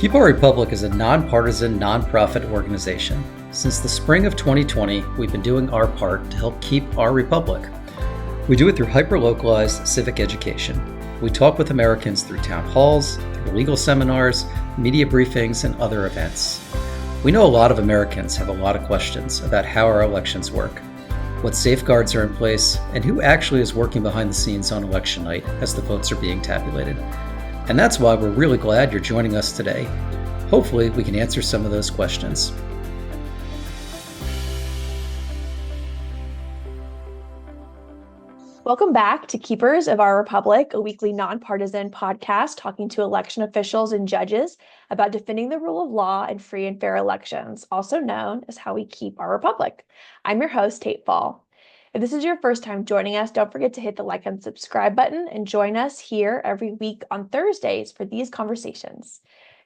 Keep Our Republic is a nonpartisan, nonprofit organization. Since the spring of 2020, we've been doing our part to help keep our republic. We do it through hyper-localized civic education. We talk with Americans through town halls, through legal seminars, media briefings, and other events. We know a lot of Americans have a lot of questions about how our elections work, what safeguards are in place, and who actually is working behind the scenes on election night as the votes are being tabulated. And that's why we're really glad you're joining us today. Hopefully, we can answer some of those questions. Welcome back to Keepers of Our Republic, a weekly nonpartisan podcast talking to election officials and judges about defending the rule of law and free and fair elections, also known as how we keep our republic. I'm your host, Tate Fall. If this is your first time joining us, don't forget to hit the like and subscribe button and join us here every week on Thursdays for these conversations.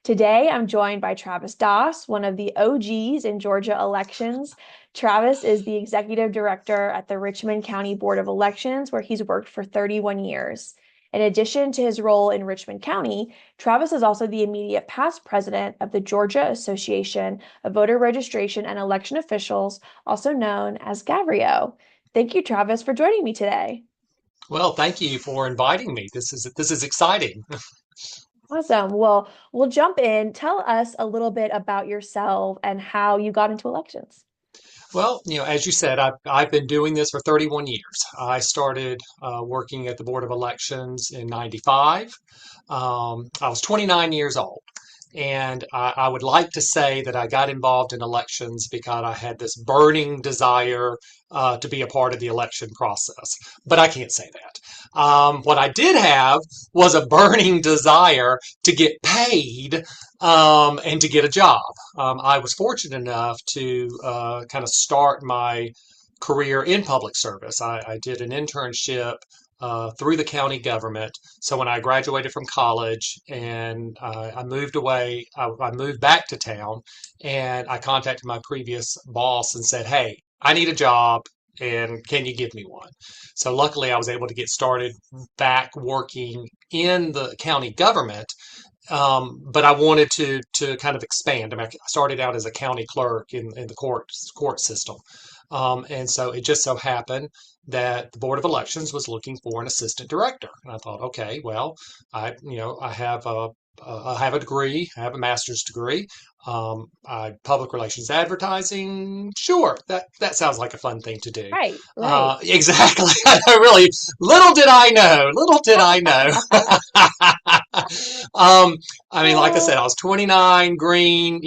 Today, I'm joined by Travis Doss, one of the OGs in Georgia elections. Travis is the executive director at the Richmond County Board of Elections, where he's worked for 31 years. In addition to his role in Richmond County, Travis is also the immediate past president of the Georgia Association of Voter Registration and Election Officials, also known as GAVREO. Thank you, Travis, for joining me today. Well, thank you for inviting me. This is exciting. Awesome. Well, we'll jump in. Tell us a little bit about yourself and how you got into elections. Well, as you said, I've been doing this for 31 years. I started working at the Board of Elections in '95. I was 29 years old. And I would like to say that I got involved in elections because I had this burning desire to be a part of the election process. But I can't say that. What I did have was a burning desire to get paid and to get a job. I was fortunate enough to kind of start my career in public service. I did an internship through the county government. So when I graduated from college and I moved away, I moved back to town and I contacted my previous boss and said, "Hey, I need a job and can you give me one?" So luckily I was able to get started back working in the county government. But I wanted to kind of expand. I mean, I started out as a county clerk in the court system. And so it just so happened that the Board of Elections was looking for an assistant director. And I thought, okay, well, I have a degree, I have a master's degree. Public relations advertising. Sure, that sounds like a fun thing to do. Right. Exactly. Really, little did I know. Like I said, I was 29, green,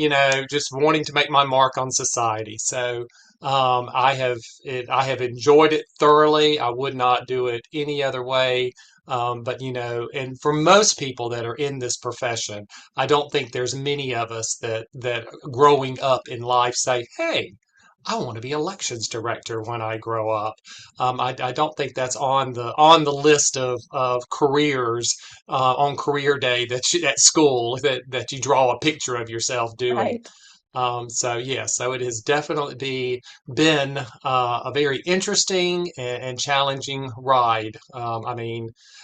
just wanting to make my mark on society. So I have enjoyed it thoroughly. I would not do it any other way. But and for most people that are in this profession, I don't think there's many of us that growing up in life say, "Hey, I want to be elections director when I grow up." I don't think that's on the list of careers on career day at school that you draw a picture of yourself doing. Right. So it has definitely been a very interesting and challenging ride.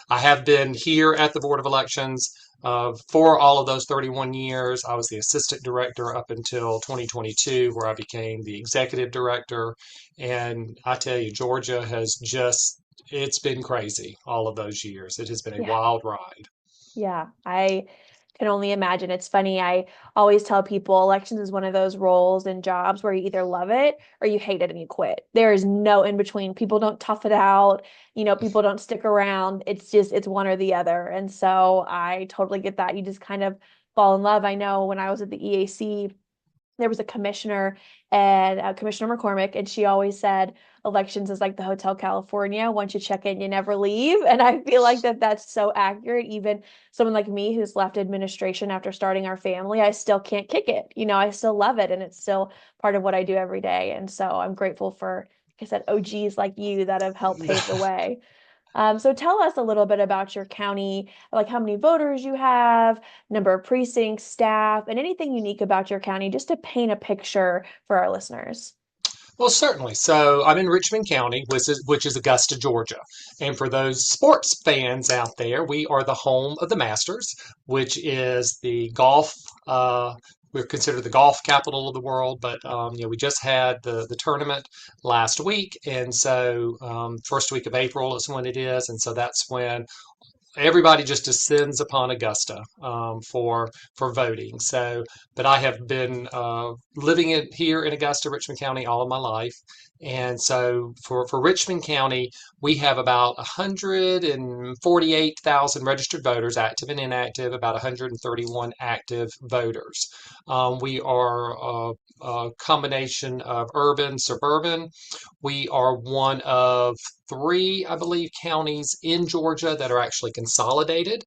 I have been here at the Board of Elections for all of those 31 years. I was the assistant director up until 2022, where I became the executive director. And I tell you, Georgia it's been crazy all of those years. It has been a wild ride. Yeah, I can only imagine. It's funny. I always tell people elections is one of those roles and jobs where you either love it or you hate it and you quit. There is no in between. People don't tough it out. People don't stick around. It's one or the other. And so I totally get that. You just kind of fall in love. I know when I was at the EAC, there was a commissioner and Commissioner McCormick, and she always said elections is like the Hotel California. Once you check in, you never leave. And I feel like that's so accurate. Even someone like me who's left administration after starting our family, I still can't kick it. I still love it. And it's still part of what I do every day. And so I'm grateful for, like I said, OGs like you that have helped pave the way. So tell us a little bit about your county, like how many voters you have, number of precincts, staff, and anything unique about your county, just to paint a picture for our listeners. Well, certainly. So I'm in Richmond County, which is Augusta, Georgia. And for those sports fans out there, we are the home of the Masters, which is the golf We're considered the golf capital of the world, but we just had the tournament last week, and so first week of April is when it is, and so that's when everybody just descends upon Augusta for voting. So, but I have been living here in Augusta, Richmond County, all of my life, and so for Richmond County, we have about 148,000 registered voters, active and inactive, about 131 active voters. We are a combination of urban, suburban. We are one of three, I believe, counties in Georgia that are actually consolidated.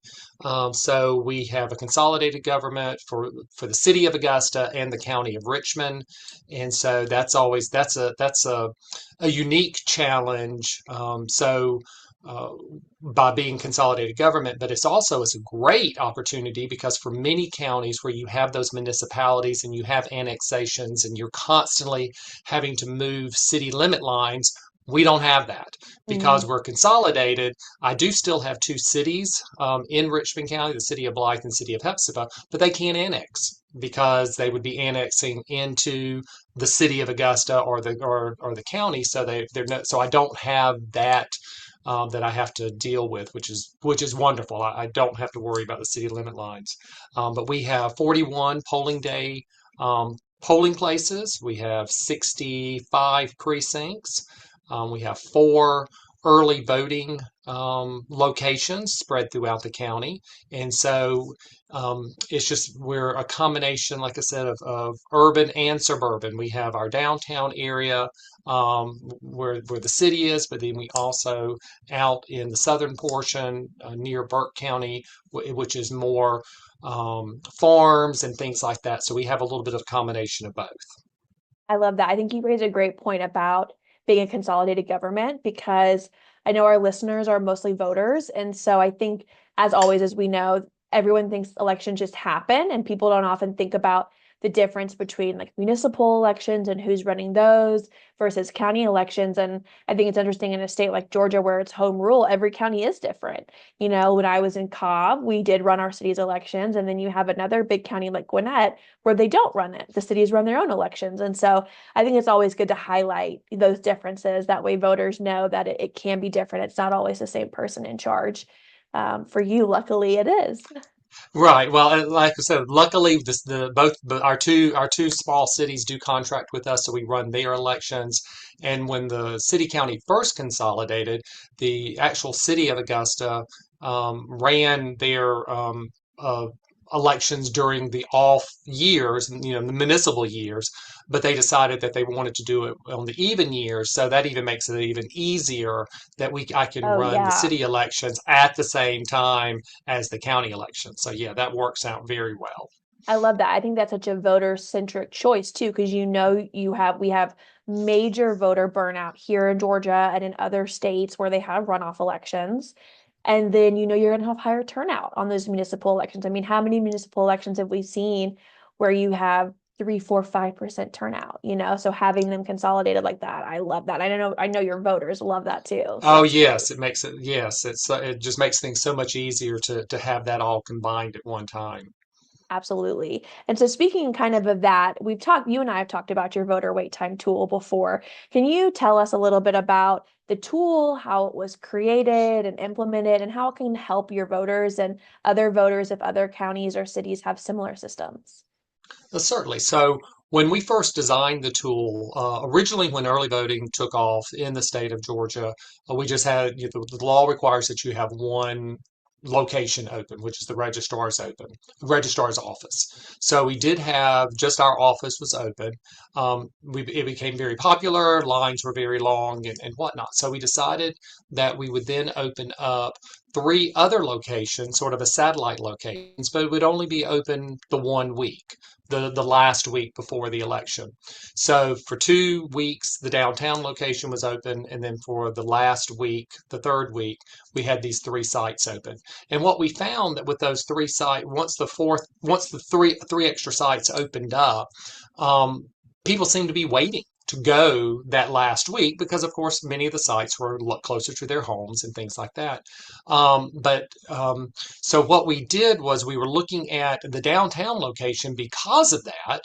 So we have a consolidated government for the city of Augusta and the county of Richmond, and so that's a unique challenge. Uh, by being consolidated government, but it's a great opportunity because for many counties where you have those municipalities and you have annexations and you're constantly having to move city limit lines, we don't have that because Mm. we're consolidated. I do still have two cities in Richmond County, the city of Blythe and city of Hepzibah, but they can't annex because they would be annexing into the city of Augusta or the county. So they're not, so I don't have that that I have to deal with, which is wonderful. I don't have to worry about the city limit lines. But we have 41 polling day polling places. We have 65 precincts. We have four early voting locations spread throughout the county. And so it's just we're a combination, like I said, of urban and suburban. We have our downtown area where the city is, but then we also out in the southern portion near Burke County, which is more farms and things like that. So we have a little bit of a combination of both. I love that. I think you raised a great point about being a consolidated government because I know our listeners are mostly voters. And so I think, as always, as we know, everyone thinks elections just happen, and people don't often think about the difference between like municipal elections and who's running those versus county elections. And I think it's interesting in a state like Georgia where it's home rule, every county is different. You know, when I was in Cobb, we did run our city's elections, and then you have another big county like Gwinnett where they don't run it. The cities run their own elections. And so I think it's always good to highlight those differences. That way voters know that it can be different. It's not always the same person in charge. For you, luckily, it is. Right. Well, like I said, luckily but our two small cities do contract with us, so we run their elections. And when the city county first consolidated, the actual city of Augusta ran their uh, elections during the off years, the municipal years, but they decided that they wanted to do it on the even years, so that even makes it even easier that I can Oh, run the yeah. city elections at the same time as the county election. So yeah, that works out very well. I love that. I think that's such a voter-centric choice too, because we have major voter burnout here in Georgia and in other states where they have runoff elections. And then you're gonna have higher turnout on those municipal elections. I mean, how many municipal elections have we seen where you have 3, 4, 5% turnout, So having them consolidated like that, I love that. I know your voters love that too. So Oh that's great. yes, it just makes things so much easier to have that all combined at one time. Absolutely. And so speaking kind of that, you and I have talked about your voter wait time tool before. Can you tell us a little bit about the tool, how it was created and implemented, and how it can help your voters and other voters if other counties or cities have similar systems? Certainly. So when we first designed the tool, originally when early voting took off in the state of Georgia, we just had the law requires that you have one location open, which is the registrar's office. So we did have just our office was open. It became very popular. Lines were very long and whatnot. So we decided that we would then open up three other locations, sort of a satellite locations, but it would only be open the one week, the last week before the election. So for 2 weeks, the downtown location was open, and then for the last week, the third week, we had these three sites open. And what we found that with those three sites, once the three extra sites opened up, people seemed to be waiting. to go that last week because, of course, many of the sites were closer to their homes and things like that. So what we did was we were looking at the downtown location because of that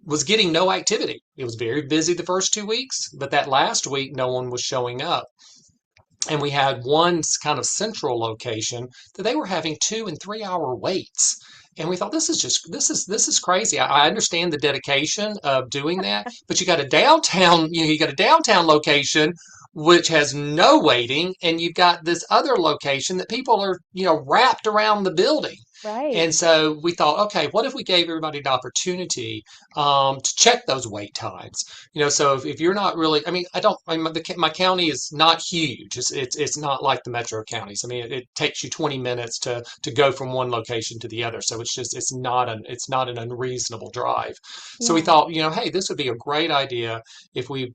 was getting no activity. It was very busy the first 2 weeks, but that last week, no one was showing up. And we had one kind of central location that they were having 2 and 3 hour waits. And we thought this is crazy. I understand the dedication of doing that, but you got a downtown location which has no waiting, and you've got this other location that people are wrapped around the building. Right. And so we thought, okay, what if we gave everybody an opportunity to check those wait times? So if you're not really, I mean, my county is not huge. It's not like the metro counties. I mean, it takes you 20 minutes to go from one location to the other. So it's not an unreasonable drive. So we Yeah. thought, hey, this would be a great idea if we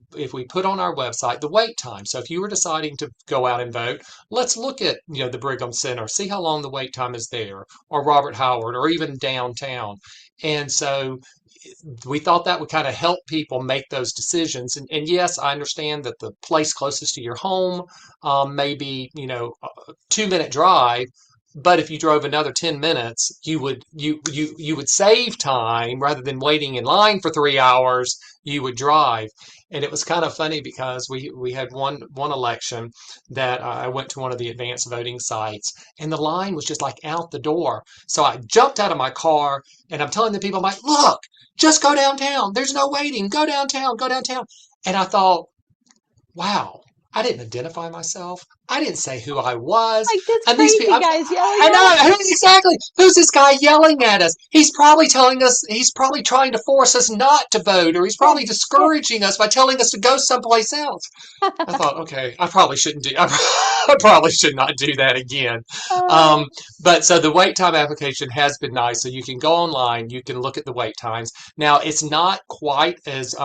put on our website the wait time. So if you were deciding to go out and vote, let's look at the Brigham Center, see how long the wait time is there, or Robert Howard, or even downtown. And so we thought that would kind of help people make those decisions. And yes, I understand that the place closest to your home may be, a 2 minute drive. But if you drove another 10 minutes, you would save time rather than waiting in line for 3 hours. You would drive. And it was kind of funny because we had one election that I went to one of the advanced voting sites, and the line was just like out the door. So I jumped out of my car, and I'm telling the people, I'm like, look, just go downtown. There's no waiting. Go downtown. Go downtown. And I thought, wow, I didn't identify myself. I didn't say who I was. Like this And these people, crazy guys yelling I at us. know exactly. Who's this guy yelling at us? He's probably telling us, he's probably trying to force us not to vote, or he's probably discouraging us by telling us to go someplace else. I thought, okay, I probably should not do that again. Uh, Um, but so the wait time application has been nice. So you can go online, you can look at the wait times. Now it's not quite as,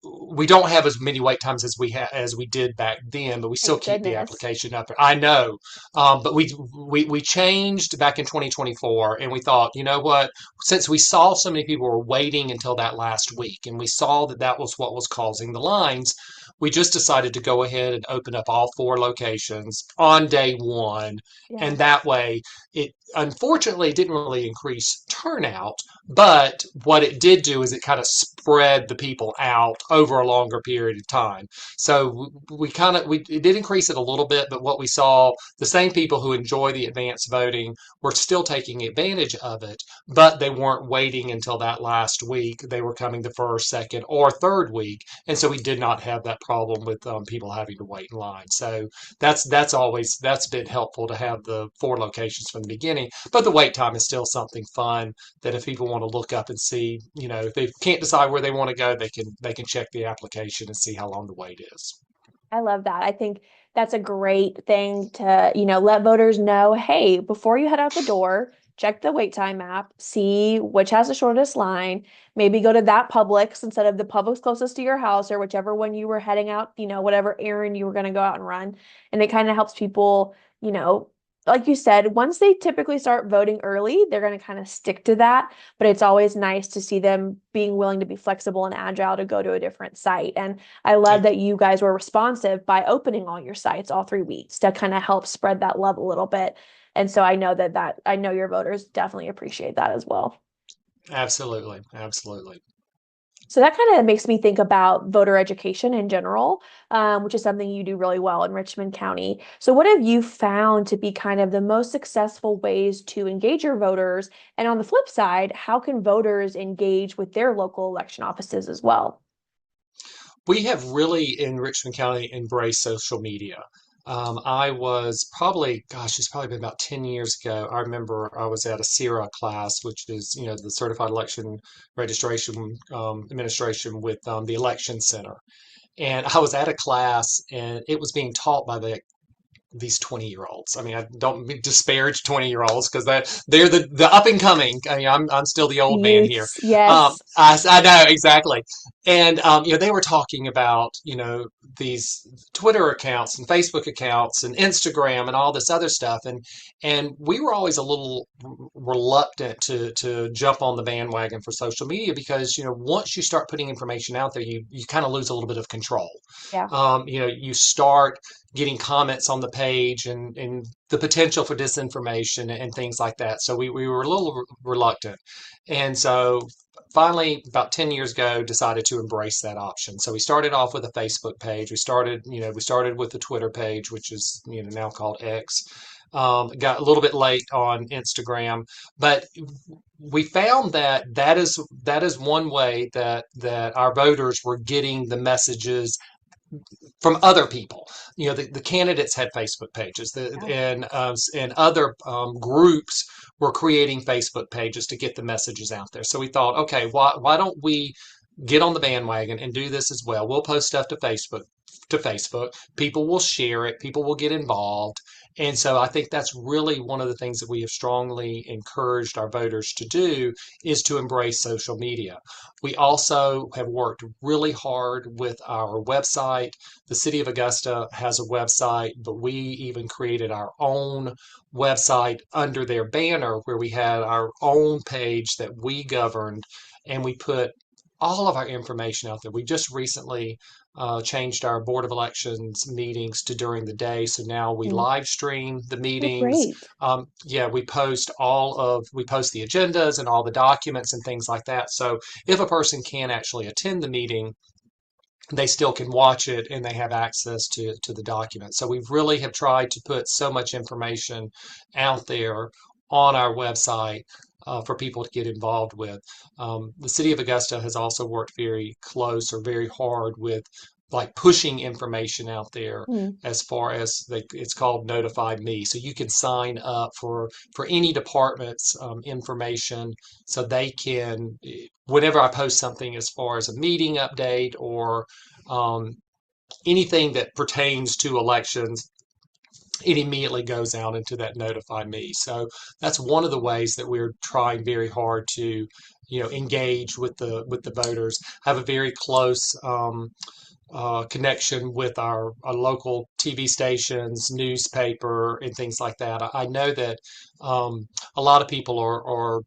we don't have as many wait times as we did back then, but we still thank keep the goodness. application up there. I know, but we changed back in 2024, and we thought, you know what? Since we saw so many people were waiting until that last week, and we saw that that was what was causing the lines, we just decided to go ahead and open up all 4 locations on day one, Yeah. and that way, it unfortunately didn't really increase turnout. But what it did do is it kind of spread the people out over a longer period of time. So we it did increase it a little bit, but what we saw, the same people who enjoy the advanced voting were still taking advantage of it, but they weren't waiting until that last week. They were coming the first, second, or third week, and so we did not have that problem with people having to wait in line. So that's been helpful to have the 4 locations from the beginning. But the wait time is still something fun that if people want to look up and see, if they can't decide where they want to go, they can check the application and see how long the wait is. I love that. I think that's a great thing to, let voters know, hey, before you head out the door, check the wait time map, see which has the shortest line, maybe go to that Publix instead of the Publix closest to your house or whichever one you were heading out, whatever errand you were going to go out and run. And it kind of helps people, like you said, once they typically start voting early, they're going to kind of stick to that. But it's always nice to see them being willing to be flexible and agile to go to a different site. And I love that you guys were responsive by opening all your sites all 3 weeks to kind of help spread that love a little bit. And so I know I know your voters definitely appreciate that as well. Absolutely, absolutely. So that kind of makes me think about voter education in general, which is something you do really well in Richmond County. So what have you found to be kind of the most successful ways to engage your voters? And on the flip side, how can voters engage with their local election offices as well? We have really in Richmond County embraced social media. I was probably, gosh, it's probably been about 10 years ago. I remember I was at a CERA class, which is, the Certified Election Registration Administration with the Election Center. And I was at a class and it was being taught by these 20-year-olds. I mean, I don't disparage 20-year-olds because they're the up and coming. I mean, I'm still the old man here. Youths, yes. I know exactly. And they were talking about these Twitter accounts and Facebook accounts and Instagram and all this other stuff, and we were always a little reluctant to jump on the bandwagon for social media because once you start putting information out there, you kind of lose a little bit of control. Yeah. You start getting comments on the page and the potential for disinformation and things like that. So we were a little reluctant. And so finally, about 10 years ago, decided to embrace that option. So we started off with a Facebook page. We started with the Twitter page, which is now called X. Got a little bit late on Instagram, but we found that is one way that our voters were getting the messages from other people. The candidates had Facebook pages, and other groups were creating Facebook pages to get the messages out there. So we thought, okay, why don't we get on the bandwagon and do this as well? We'll post stuff to Facebook. People will share it. People will get involved. And so I think that's really one of the things that we have strongly encouraged our voters to do is to embrace social media. We also have worked really hard with our website. The City of Augusta has a website, but we even created our own website under their banner where we had our own page that we governed, and we put all of our information out there. We just recently changed our Board of Elections meetings to during the day. So now we live stream the meetings. Great. We post the agendas and all the documents and things like that. So if a person can't actually attend the meeting, they still can watch it and they have access to the documents. So we really have tried to put so much information out there on our website for people to get involved with. The City of Augusta has also worked very hard with like pushing information out there as far as it's called Notify Me. So you can sign up for any department's information so they can, whenever I post something as far as a meeting update or anything that pertains to elections, it immediately goes out into that Notify Me. So that's one of the ways that we're trying very hard to, engage with the voters. Have a very close connection with our local TV stations, newspaper, and things like that. I know that a lot of people are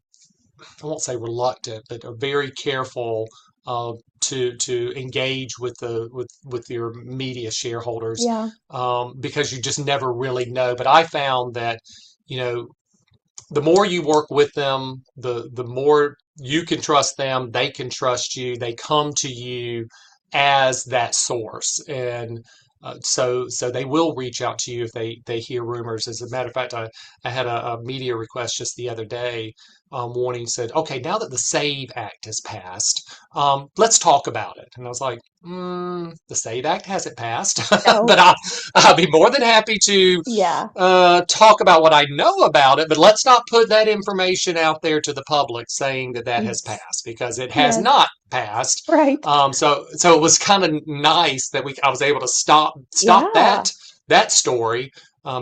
I won't say reluctant, but are very careful to engage with your media shareholders Yeah. because you just never really know. But I found that the more you work with them, the more you can trust them. They can trust you. They come to you as that source, and so they will reach out to you if they hear rumors. As a matter of fact, I had a media request just the other day, warning said, okay, now that the SAVE Act has passed, let's talk about it. And I was like, the SAVE Act hasn't passed, No. but I'll be more than happy to Yeah. talk about what I know about it, but let's not put that information out there to the public saying that has passed, because it has Yes. not passed. Right. So it was kind of nice that I was able to stop Yeah. that story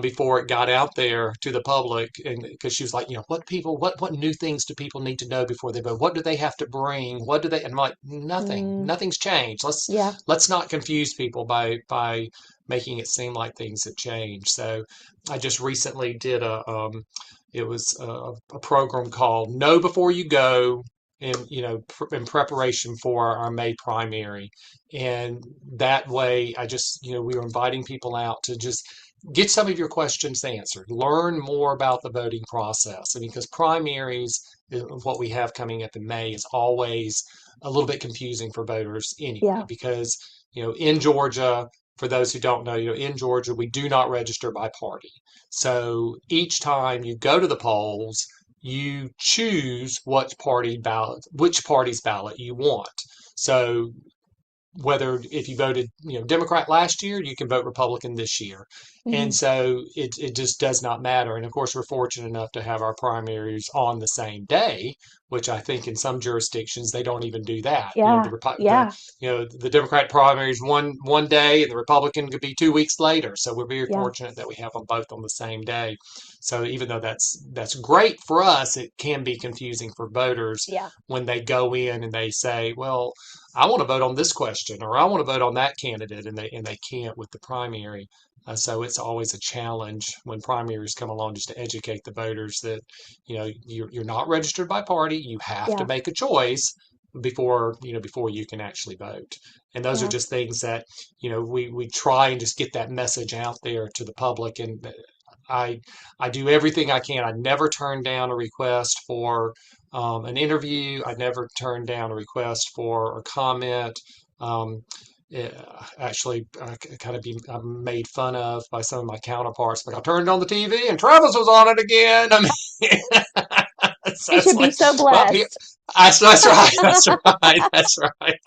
before it got out there to the public, and because she was like, what new things do people need to know before they vote? What do they have to bring? What do they? And I'm like, nothing's changed. Let's not confuse people by making it seem like things have changed. So I just recently did it was a program called Know Before You Go, in preparation for our May primary. And that way we were inviting people out to just get some of your questions answered, learn more about the voting process. And because primaries, what we have coming up in May, is always a little bit confusing for voters anyway, because, in Georgia, for those who don't know, in Georgia, we do not register by party. So each time you go to the polls, you choose which party's ballot you want. So if you voted, Democrat last year, you can vote Republican this year. And so it just does not matter. And of course, we're fortunate enough to have our primaries on the same day, which I think in some jurisdictions they don't even do that. Yeah. The Democrat primaries one day, and the Republican could be 2 weeks later. So we're very fortunate that we have them both on the same day. So even though that's great for us, it can be confusing for voters when they go in and they say, well, I want to vote on this question, or I want to vote on that candidate, and they can't with the primary. So it's always a challenge when primaries come along, just to educate the voters that, you're not registered by party. You have to Yeah, make a choice before you can actually vote. And those are yeah. just things that, we try and just get that message out there to the public. And I I do everything I can. I never turn down a request for an interview. I never turn down a request for a comment. Um, Actually, kind of be I'm made fun of by some of my counterparts. Like, I turned on the TV and Travis was on it again. I mean, so They it's should be like, so well, blessed. that's right, that's right, that's right.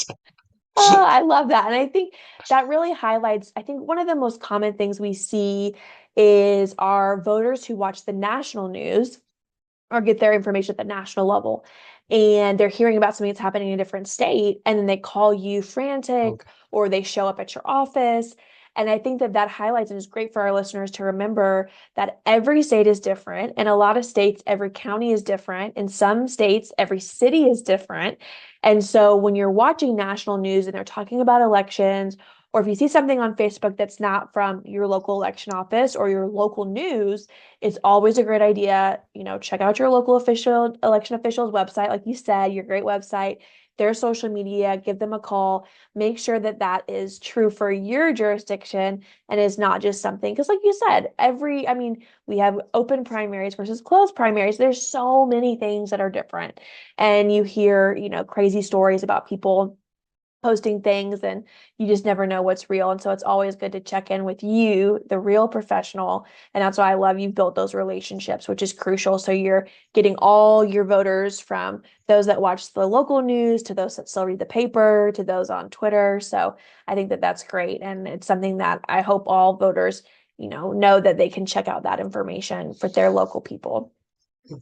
Oh, I love that. And I think that really highlights, I think one of the most common things we see is our voters who watch the national news or get their information at the national level. And they're hearing about something that's happening in a different state, and then they call you frantic Okay. or they show up at your office. And I think that that highlights and is great for our listeners to remember that every state is different. In a lot of states, every county is different. In some states, every city is different. And so when you're watching national news and they're talking about elections, or if you see something on Facebook that's not from your local election office or your local news, it's always a great idea, check out your local official election official's website, like you said, your great website, their social media, give them a call, make sure that that is true for your jurisdiction and is not just something, because like you said, I mean, we have open primaries versus closed primaries. There's so many things that are different. And you hear, crazy stories about people posting things and you just never know what's real. And so it's always good to check in with you, the real professional. And that's why I love you've built those relationships, which is crucial. So you're getting all your voters from those that watch the local news to those that still read the paper to those on Twitter. So I think that that's great. And it's something that I hope all voters, know that they can check out that information for their local people.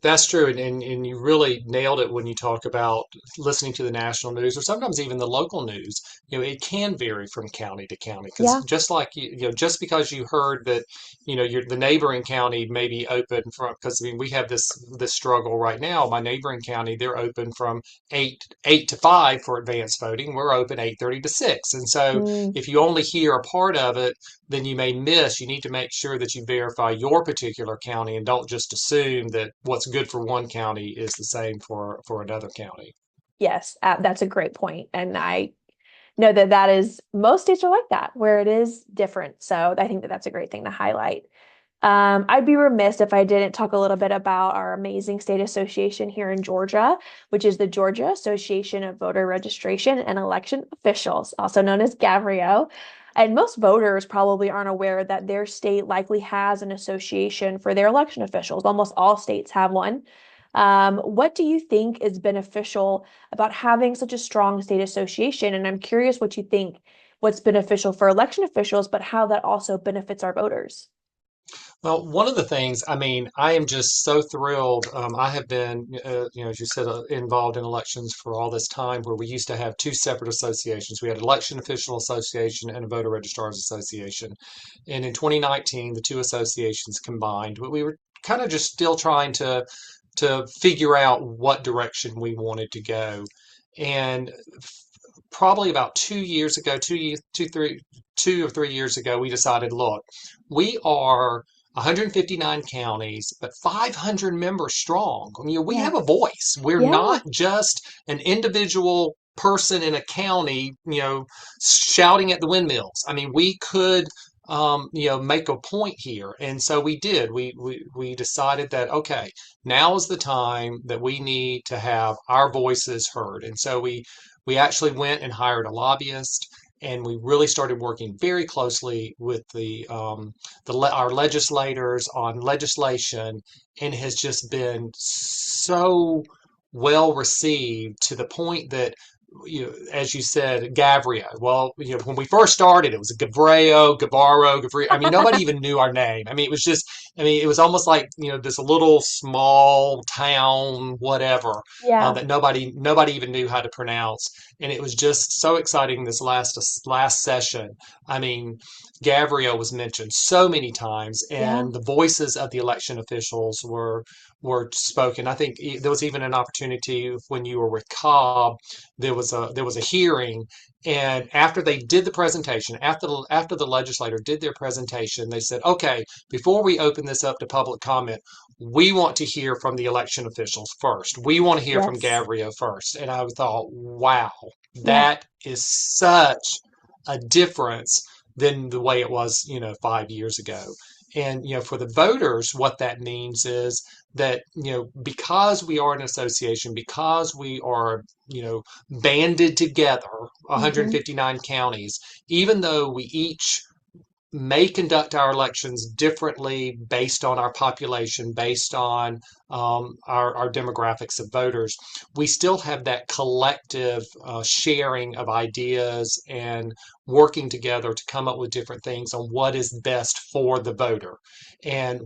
That's true, and you really nailed it when you talk about listening to the national news or sometimes even the local news. It can vary from county to county because Yeah. just like just because you heard that, the neighboring county may be open from, because I mean we have this struggle right now. My neighboring county, they're open from eight to 5 for advanced voting. We're open 8:30 to 6, and so Mm. if you only hear a part of it, then you may miss. You need to make sure that you verify your particular county and don't just assume that what's good for one county is the same for another county. Yes, that's a great point. And I know that that is most states are like that, where it is different. So I think that that's a great thing to highlight. I'd be remiss if I didn't talk a little bit about our amazing state association here in Georgia, which is the Georgia Association of Voter Registration and Election Officials, also known as GAVREO. And most voters probably aren't aware that their state likely has an association for their election officials. Almost all states have one. What do you think is beneficial about having such a strong state association? And I'm curious what you think, what's beneficial for election officials, but how that also benefits our voters. Well, one of the things, I mean, I am just so thrilled. I have been, as you said, involved in elections for all this time, where we used to have two separate associations. We had Election Official Association and a Voter Registrars Association. And in 2019, the two associations combined, but we were kind of just still trying to figure out what direction we wanted to go. And probably about 2 years ago, 2 or 3 years ago, we decided, look, we are 159 counties, but 500 members strong. I mean, we have a Yes. voice. We're Yeah. not just an individual person in a county, shouting at the windmills. I mean, we could, make a point here. And so we did. We decided that, okay, now is the time that we need to have our voices heard. And so we actually went and hired a lobbyist, and we really started working very closely with our legislators on legislation, and has just been so well received to the point that, as you said, Gavria. Well, when we first started, it was Gabreo, Gabaro, Gavria. I mean, nobody even knew our name. I mean, it was just, I mean, it was almost like, this little small town, whatever, Yeah. that nobody even knew how to pronounce. And it was just so exciting this last session. I mean, Gabrielle was mentioned so many times, Yeah. and the voices of the election officials were spoken. I think there was even an opportunity when you were with Cobb. There was a hearing, and after they did the presentation, after the legislator did their presentation, they said, "Okay, before we open this up to public comment, we want to hear from the election officials first. We want to hear from Yes. Gabrielle first." And I thought, wow, Yeah. that is such a difference than the way it was, 5 years ago. And, for the voters, what that means is that, because we are an association, because we are, banded together, Hmm. 159 counties, even though we each may conduct our elections differently based on our population, based on our demographics of voters, we still have that collective sharing of ideas and working together to come up with different things on what is best for the voter. And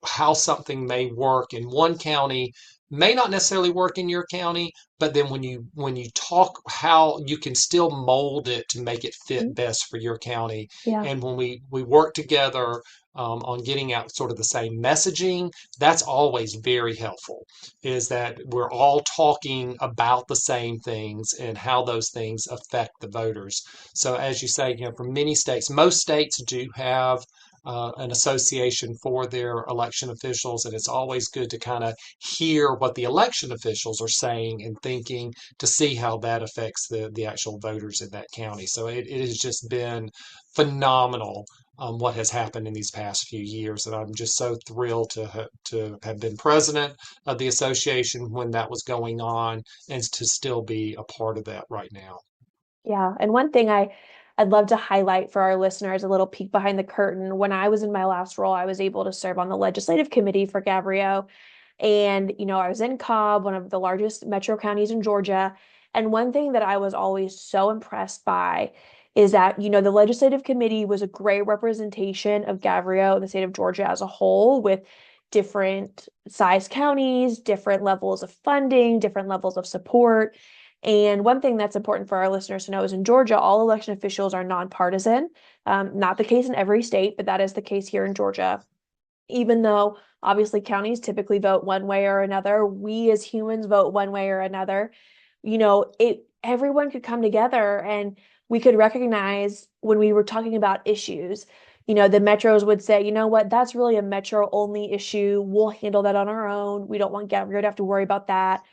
how something may work in one county may not necessarily work in your county, but then when you talk how you can still mold it to make it fit best for your county. Yeah. And when we work together on getting out sort of the same messaging, that's always very helpful, is that we're all talking about the same things and how those things affect the voters. So as you say, for many states, most states do have an association for their election officials, and it's always good to kind of hear what the election officials are saying and thinking to see how that affects the actual voters in that county. So it has just been phenomenal, what has happened in these past few years, and I'm just so thrilled to have been president of the association when that was going on, and to still be a part of that right now. Yeah. And one thing I'd love to highlight for our listeners, a little peek behind the curtain. When I was in my last role, I was able to serve on the legislative committee for Gabrielle. And, I was in Cobb, one of the largest metro counties in Georgia. And one thing that I was always so impressed by is that, the legislative committee was a great representation of Gabrielle and the state of Georgia as a whole, with different size counties, different levels of funding, different levels of support. And one thing that's important for our listeners to know is in Georgia, all election officials are nonpartisan. Not the case in every state, but that is the case here in Georgia. Even though obviously counties typically vote one way or another, we as humans vote one way or another. Everyone could come together and we could recognize when we were talking about issues, the metros would say, you know what, that's really a metro only issue. We'll handle that on our own. We don't want Gabrielle to have to worry about that.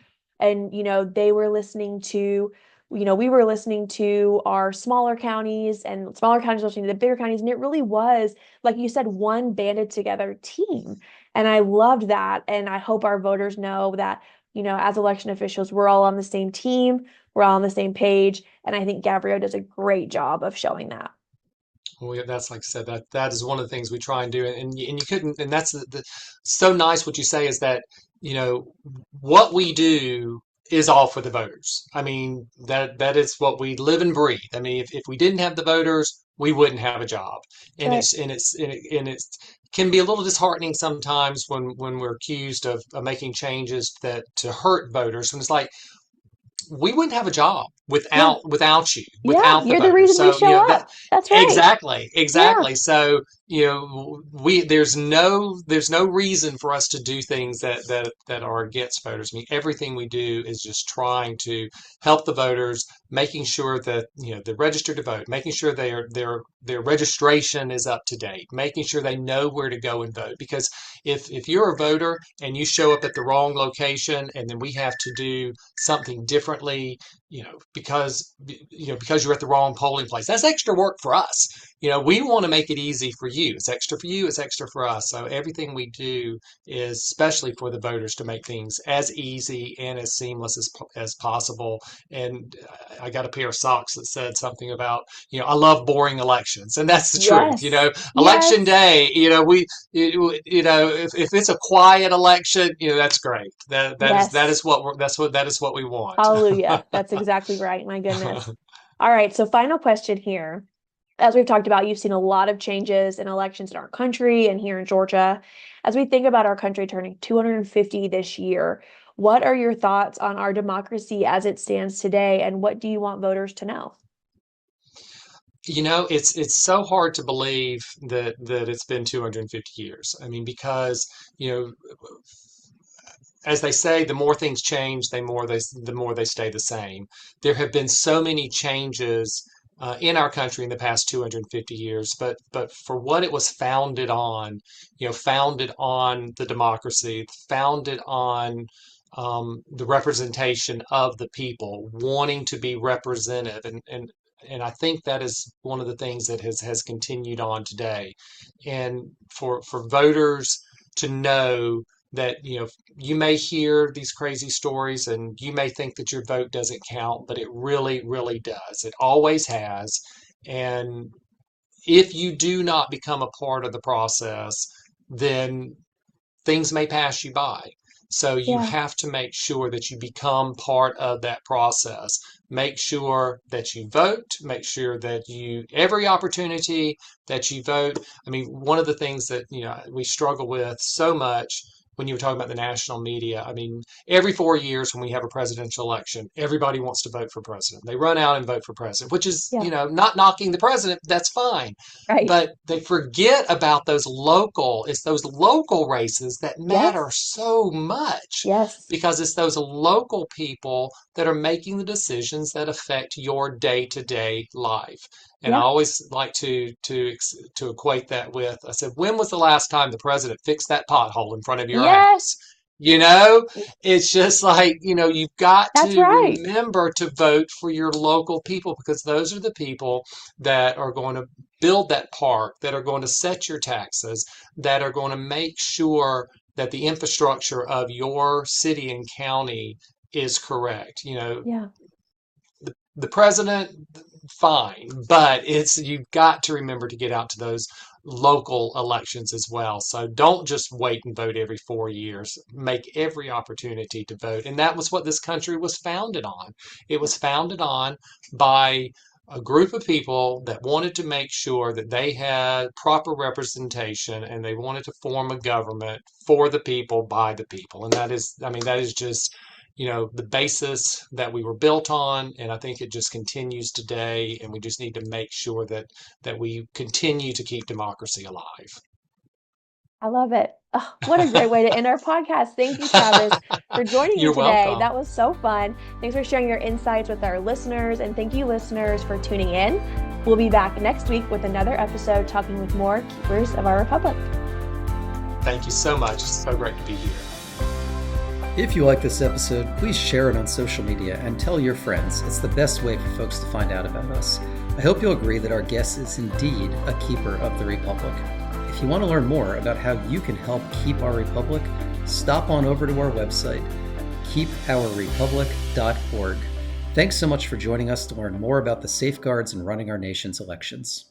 And, they were listening to, we were listening to our smaller counties, and smaller counties listening to the bigger counties. And it really was, like you said, one banded together team. And I loved that. And I hope our voters know that, as election officials, we're all on the same team, we're all on the same page. And I think Gabrielle does a great job of showing that. Well, yeah, that's, like I said, that is one of the things we try and do, and you couldn't, and that's so nice what you say is that, you know what we do is all for the voters. I mean, that is what we live and breathe. I mean, if we didn't have the voters, we wouldn't have a job. That's And right. it's can be a little disheartening sometimes when we're accused of making changes that to hurt voters, when it's like, we wouldn't have a job Yeah. without you, Yeah. without the You're the voters. reason we So, show that up. That's right. exactly, Yeah. exactly. So, we there's no reason for us to do things that are against voters. I mean, everything we do is just trying to help the voters, making sure that, they're registered to vote, making sure their registration is up to date, making sure they know where to go and vote. Because if you're a voter and you show up at the wrong location, and then we have to do something differently, because you're at the wrong polling place, that's extra work for us. We want to make it easy for you. It's extra for you, it's extra for us. So everything we do is especially for the voters, to make things as easy and as seamless as possible. And I got a pair of socks that said something about, I love boring elections, and that's the truth. Yes. Election Yes. day, if it's a quiet election, that's great. Yes. That is what we want. Hallelujah. That's exactly right. My goodness. All right. So, final question here. As we've talked about, you've seen a lot of changes in elections in our country and here in Georgia. As we think about our country turning 250 this year, what are your thoughts on our democracy as it stands today, and what do you want voters to know? It's so hard to believe that it's been 250 years. I mean, because, you know, as they say, the more things change, the more they stay the same. There have been so many changes in our country in the past 250 years, but for what it was founded on, founded on the democracy, founded on the representation of the people, wanting to be represented, and I think that is one of the things that has continued on today. And for voters to know that, you may hear these crazy stories and you may think that your vote doesn't count, but it really, really does. It always has. And if you do not become a part of the process, then things may pass you by. So you Yeah. have to make sure that you become part of that process. Make sure that you vote, make sure that every opportunity that you vote. I mean, one of the things that, we struggle with so much when you were talking about the national media, I mean, every 4 years when we have a presidential election, everybody wants to vote for president. They run out and vote for president, which is, Yeah. not knocking the president. That's fine. Right. But they forget about it's those local races that matter Yes. so much, Yes. because it's those local people that are making the decisions that affect your day-to-day life. And I Yeah. always like to equate that with, I said, when was the last time the president fixed that pothole in front of your Yes. house? You know, it's just like, you've got That's to right. remember to vote for your local people, because those are the people that are going to build that park, that are going to set your taxes, that are going to make sure that the infrastructure of your city and county is correct. Yeah. The president, fine, but you've got to remember to get out to those local elections as well. So don't just wait and vote every 4 years. Make every opportunity to vote. And that was what this country was founded on. It was founded on by a group of people that wanted to make sure that they had proper representation, and they wanted to form a government for the people, by the people. And that is just, the basis that we were built on. And I think it just continues today. And we just need to make sure that we continue to keep democracy alive. I love it. Oh, what a great way to end our podcast. Thank you, Travis, for joining me You're today. welcome. That was so fun. Thanks for sharing your insights with our listeners. And thank you, listeners, for tuning in. We'll be back next week with another episode talking with more keepers of our republic. Thank you so much. It's so great to be here. If you like this episode, please share it on social media and tell your friends. It's the best way for folks to find out about us. I hope you'll agree that our guest is indeed a keeper of the Republic. If you want to learn more about how you can help keep our Republic, stop on over to our website, keepourrepublic.org. Thanks so much for joining us to learn more about the safeguards in running our nation's elections.